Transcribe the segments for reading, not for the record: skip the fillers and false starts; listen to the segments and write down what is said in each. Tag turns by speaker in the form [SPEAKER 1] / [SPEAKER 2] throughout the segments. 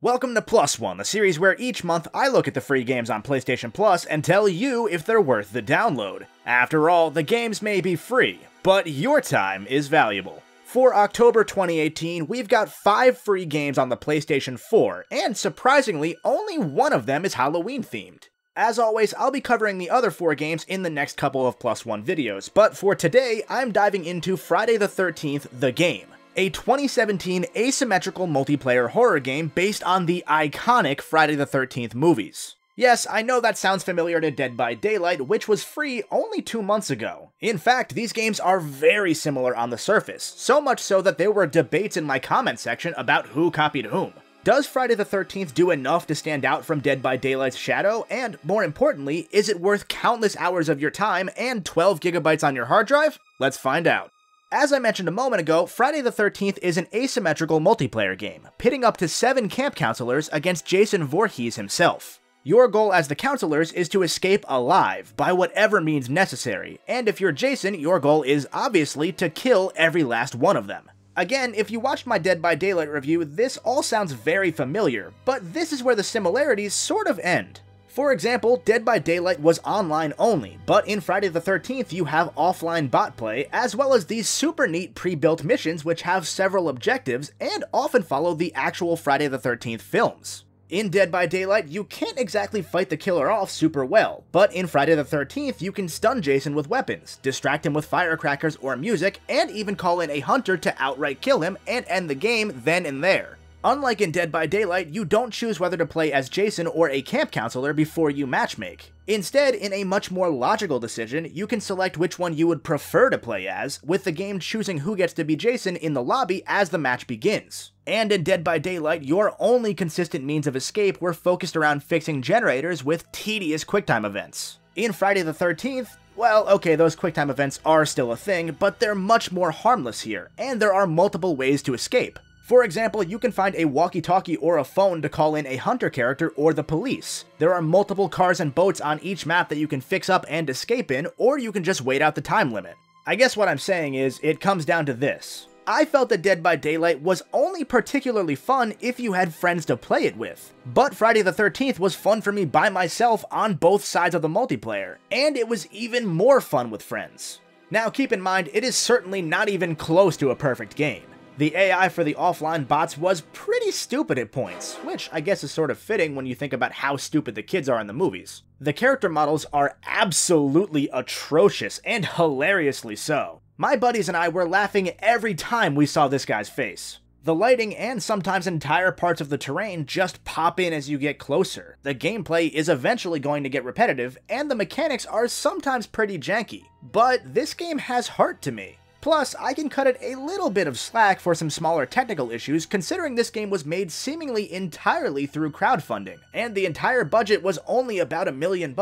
[SPEAKER 1] Welcome to PLUSone, the series where each month I look at the free games on PlayStation Plus and tell you if they're worth the download. After all, the games may be free, but your time is valuable. For October 2018, we've got 5 free games on the PlayStation 4, and surprisingly, only one of them is Halloween themed. As always, I'll be covering the other 4 games in the next couple of PLUSone videos, but for today, I'm diving into Friday the 13th, The Game, a 2017 asymmetrical multiplayer horror game based on the iconic Friday the 13th movies. Yes, I know that sounds familiar to Dead by Daylight, which was free only 2 months ago. In fact, these games are very similar on the surface, so much so that there were debates in my comment section about who copied whom. Does Friday the 13th do enough to stand out from Dead by Daylight's shadow, and more importantly, is it worth countless hours of your time and 12 gigabytes on your hard drive? Let's find out. As I mentioned a moment ago, Friday the 13th is an asymmetrical multiplayer game, pitting up to 7 camp counselors against Jason Voorhees himself. Your goal as the counselors is to escape alive, by whatever means necessary, and if you're Jason, your goal is obviously to kill every last one of them. Again, if you watched my Dead by Daylight review, this all sounds very familiar, but this is where the similarities sort of end. For example, Dead by Daylight was online only, but in Friday the 13th you have offline bot play, as well as these super neat pre-built missions which have several objectives and often follow the actual Friday the 13th films. In Dead by Daylight, you can't exactly fight the killer off super well, but in Friday the 13th you can stun Jason with weapons, distract him with firecrackers or music, and even call in a hunter to outright kill him and end the game then and there. Unlike in Dead by Daylight, you don't choose whether to play as Jason or a camp counselor before you matchmake. Instead, in a much more logical decision, you can select which one you would prefer to play as, with the game choosing who gets to be Jason in the lobby as the match begins. And in Dead by Daylight, your only consistent means of escape were focused around fixing generators with tedious quicktime events. In Friday the 13th, well, okay, those quicktime events are still a thing, but they're much more harmless here, and there are multiple ways to escape. For example, you can find a walkie-talkie or a phone to call in a hunter character or the police. There are multiple cars and boats on each map that you can fix up and escape in, or you can just wait out the time limit. I guess what I'm saying is, it comes down to this. I felt that Dead by Daylight was only particularly fun if you had friends to play it with. But Friday the 13th was fun for me by myself on both sides of the multiplayer, and it was even more fun with friends. Now keep in mind, it is certainly not even close to a perfect game. The AI for the offline bots was pretty stupid at points, which I guess is sort of fitting when you think about how stupid the kids are in the movies. The character models are absolutely atrocious, and hilariously so. My buddies and I were laughing every time we saw this guy's face. The lighting and sometimes entire parts of the terrain just pop in as you get closer. The gameplay is eventually going to get repetitive, and the mechanics are sometimes pretty janky. But this game has heart to me. Plus, I can cut it a little bit of slack for some smaller technical issues considering this game was made seemingly entirely through crowdfunding, and the entire budget was only about $1 million.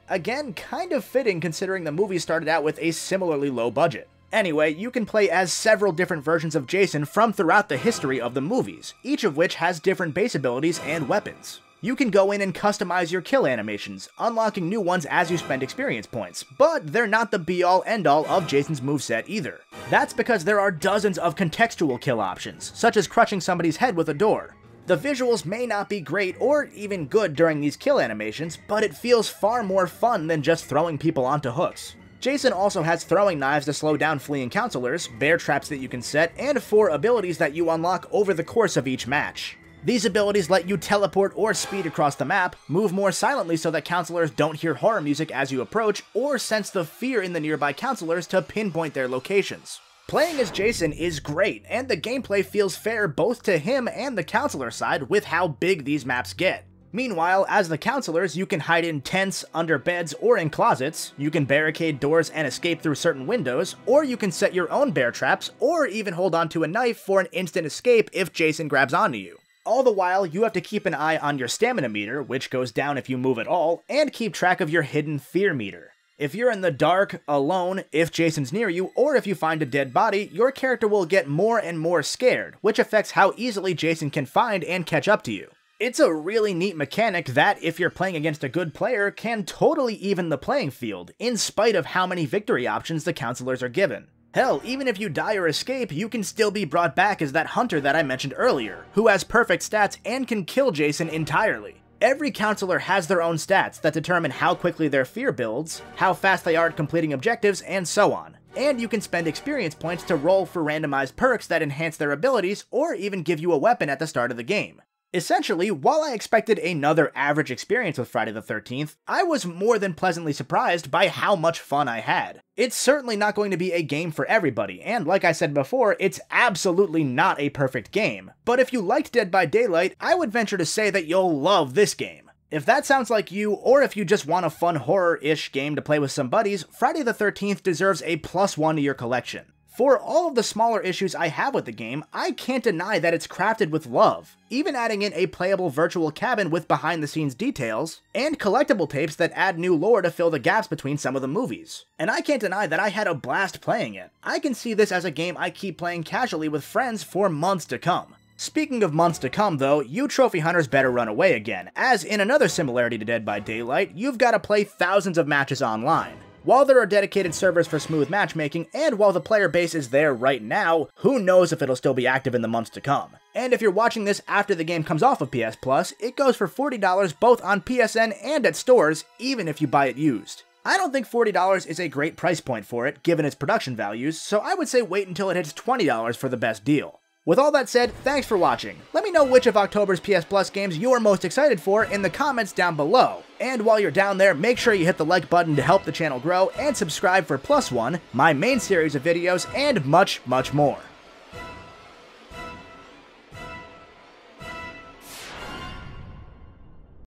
[SPEAKER 1] Again, kind of fitting considering the movie started out with a similarly low budget. Anyway, you can play as several different versions of Jason from throughout the history of the movies, each of which has different base abilities and weapons. You can go in and customize your kill animations, unlocking new ones as you spend experience points, but they're not the be-all end-all of Jason's moveset either. That's because there are dozens of contextual kill options, such as crushing somebody's head with a door. The visuals may not be great or even good during these kill animations, but it feels far more fun than just throwing people onto hooks. Jason also has throwing knives to slow down fleeing counselors, bear traps that you can set, and 4 abilities that you unlock over the course of each match. These abilities let you teleport or speed across the map, move more silently so that counselors don't hear horror music as you approach, or sense the fear in the nearby counselors to pinpoint their locations. Playing as Jason is great, and the gameplay feels fair both to him and the counselor side with how big these maps get. Meanwhile, as the counselors, you can hide in tents, under beds, or in closets, you can barricade doors and escape through certain windows, or you can set your own bear traps, or even hold onto a knife for an instant escape if Jason grabs onto you. All the while, you have to keep an eye on your stamina meter, which goes down if you move at all, and keep track of your hidden fear meter. If you're in the dark, alone, if Jason's near you, or if you find a dead body, your character will get more and more scared, which affects how easily Jason can find and catch up to you. It's a really neat mechanic that, if you're playing against a good player, can totally even the playing field, in spite of how many victory options the counselors are given. Hell, even if you die or escape, you can still be brought back as that hunter that I mentioned earlier, who has perfect stats and can kill Jason entirely. Every counselor has their own stats that determine how quickly their fear builds, how fast they are at completing objectives, and so on. And you can spend experience points to roll for randomized perks that enhance their abilities or even give you a weapon at the start of the game. Essentially, while I expected another average experience with Friday the 13th, I was more than pleasantly surprised by how much fun I had. It's certainly not going to be a game for everybody, and like I said before, it's absolutely not a perfect game. But if you liked Dead by Daylight, I would venture to say that you'll love this game. If that sounds like you, or if you just want a fun horror-ish game to play with some buddies, Friday the 13th deserves a +1 to your collection. For all of the smaller issues I have with the game, I can't deny that it's crafted with love, even adding in a playable virtual cabin with behind-the-scenes details, and collectible tapes that add new lore to fill the gaps between some of the movies. And I can't deny that I had a blast playing it. I can see this as a game I keep playing casually with friends for months to come. Speaking of months to come though, you trophy hunters better run away again, as in another similarity to Dead by Daylight, you've got to play thousands of matches online. While there are dedicated servers for smooth matchmaking, and while the player base is there right now, who knows if it'll still be active in the months to come. And if you're watching this after the game comes off of PS Plus, it goes for $40 both on PSN and at stores, even if you buy it used. I don't think $40 is a great price point for it, given its production values, so I would say wait until it hits $20 for the best deal. With all that said, thanks for watching. Let me know which of October's PS Plus games you're most excited for in the comments down below. And while you're down there, make sure you hit the like button to help the channel grow and subscribe for +1, my main series of videos, and much, much more.